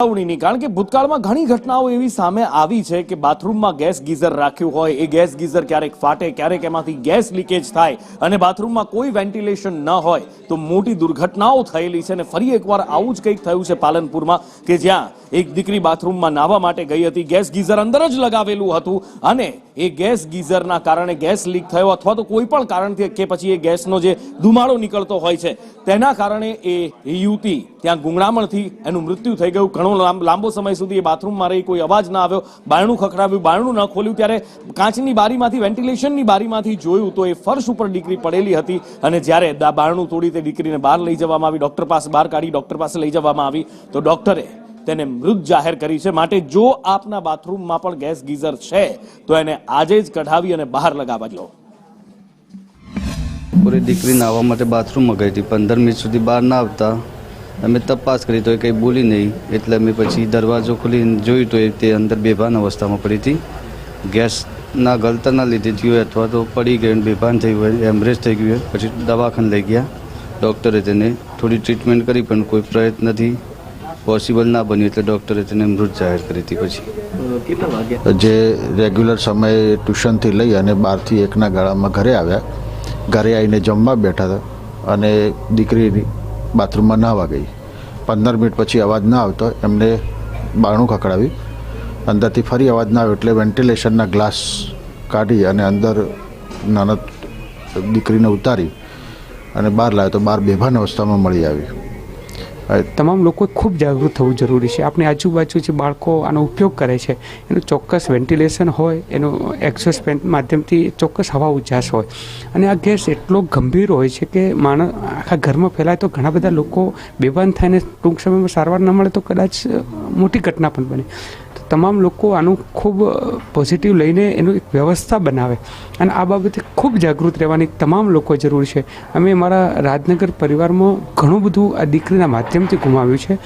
કારણ કે ભૂતકાળમાં ઘણી ઘટનાઓ એવી સામે આવી છે કે બાથરૂમમાં ગેસ ગીઝર રાખ્યું હોય, એ ગેસ ગીઝર ક્યારેક ફાટે, ક્યારેક એમાંથી ગેસ લીકેજ થાય અને બાથરૂમમાં કોઈ વેન્ટિલેશન ન હોય તો મોટી દુર્ઘટનાઓ થયેલી છે. અને ફરી એકવાર આવું જ કંઈક થયું છે પાલનપુરમાં કે જ્યાં એક દીકરી બાથરૂમમાં નાહવા માટે ગઈ હતી, ગેસ ગીઝર અંદર જ લગાવેલું હતું અને એ ગેસ ગીઝરના કારણે ગેસ લીક થયો અથવા તો કોઈ પણ કારણથી કે પછી એ ગેસનો જે ધુમાડો નીકળતો હોય છે તેના કારણે એ યુવતી ત્યાં ગુંગળામણથી એનું મૃત્યુ થઈ ગયું. ઘણો લાંબો સમય સુધી એ બાથરૂમમાં રહી, કોઈ અવાજ ના આવ્યો, બારણું ખખડાવ્યું, બારણું ન ખોલ્યું ત્યારે કાચની બારીમાંથી, વેન્ટિલેશનની બારીમાંથી જોયું તો એ ફર્શ ઉપર દીકરી પડેલી હતી અને જ્યારે બારણું તોડી તે દીકરીને બહાર લઈ જવામાં આવી, ડોક્ટર પાસે બહાર કાઢી ડોક્ટર પાસે લઈ જવામાં આવી તો ડોક્ટરે તેને મૃત જાહેર કરી છે. માટે જો આપના બાથરૂમમાં પણ ગેસ ગીઝર છે તો એને આજે જ કઢાવી અને બહાર લગાવવા દો. પૂરી દીકરી નાહવા માટે બાથરૂમમાં ગઈ હતી. 15 મિનિટ સુધી બહાર ના આવતા અમે તપાસ કરી તો એ કંઈ બોલી નહીં, એટલે અમે પછી દરવાજો ખોલીને જોયું તો એ તે અંદર બેભાન અવસ્થામાં પડી હતી. ગેસના ગળતરના લીધે થયું હોય અથવા તો પડી ગઈ બેભાન થઈ હોય, એમરેજ થઈ ગયું હોય. પછી દવાખાને લઈ ગયા. ડૉક્ટરે તેને થોડી ટ્રીટમેન્ટ કરી પણ કોઈ પ્રયત્નથી પોસિબલ ના બન્યું એટલે ડૉક્ટરે તેને મૃત જાહેર કરી હતી. પછી જે રેગ્યુલર સમયે ટ્યુશનથી લઈ અને 12 થી 1ના ગાળામાં ઘરે આવ્યા. ઘરે આવીને જમવા બેઠા હતા અને દીકરી બાથરૂમમાં નાહવા ગઈ. 15 મિનિટ પછી અવાજ ના આવતો એમને બારણું ખખડાવી, અંદરથી ફરી અવાજ ના આવ્યો એટલે વેન્ટિલેશનના ગ્લાસ કાઢી અને અંદર નાના દીકરીને ઉતારી અને બહાર લાવ્યો તો બહાર બેભાન અવસ્થામાં મળી આવી. તમામ લોકોએ ખૂબ જાગૃત થવું જરૂરી છે. આપણી આજુબાજુ જે બાળકો આનો ઉપયોગ કરે છે એનું ચોક્કસ વેન્ટિલેશન હોય, એનું એક્ઝોસ્ટ ફેન માધ્યમથી ચોક્કસ હવા ઉજાસ હોય અને આ ગેસ એટલો ગંભીર હોય છે કે માણસ આખા ઘરમાં ફેલાય તો ઘણા બધા લોકો બેભાન થઈને ટૂંક સમયમાં સારવાર ન મળે તો કદાચ મોટી ઘટના પણ બને. તો તમામ લોકો આનું ખૂબ પોઝિટિવ લઈને એનું એક વ્યવસ્થા બનાવે અને આ બાબતે ખૂબ જાગૃત રહેવાની તમામ લોકો જરૂરી છે. અમે અમારા રાજનગર પરિવારમાં ઘણું બધું આ દીકરીના માધ્યમથી ગુમાવ્યું છે.